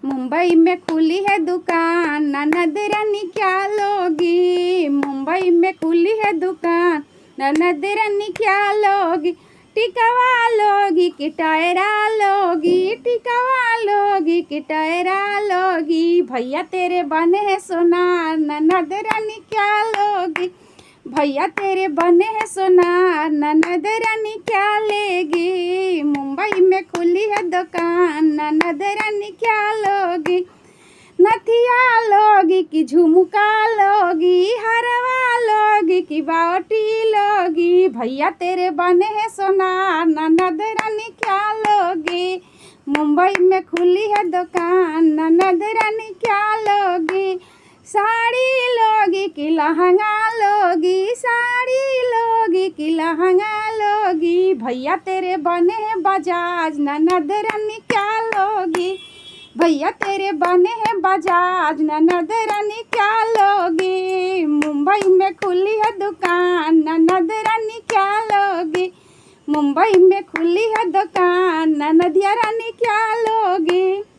मुंबई में खुली है दुकान, ननद रानी क्या लोगी। मुंबई में खुली है दुकान, ननद रानी क्या लोगी। टिकवा लोगी कि टायरा लोगी, टिकवा लोगी कि टायरा लोगी। भैया तेरे बने हैं सोनार, ननद रानी क्या लोगी। भैया तेरे बने हैं सोनार, ननद रानी क्या लेगी। मुंबई में खुली है दुकान, ननद रानी क्या लोगी। नथिया लोगी कि झुमका लोगी, हरवा लोगी कि बावटी लोगी। भैया तेरे बने हैं सोनार, ननद रानी क्या लोगी। मुंबई में खुली है दुकान, ननद रानी क्या लोगी। साड़ी लोगी कि लहंगा लोगी, साड़ी लोगी कि लहंगा लोगी। भैया तेरे बने हैं बजाज, ननद रानी क्या लोगी। भैया तेरे बने हैं बजाज, ननद रानी क्या लोगी। मुंबई में खुली है दुकान, ननद रानी क्या लोगी। मुंबई में खुली है दुकान, ननदिया रानी क्या लोगी।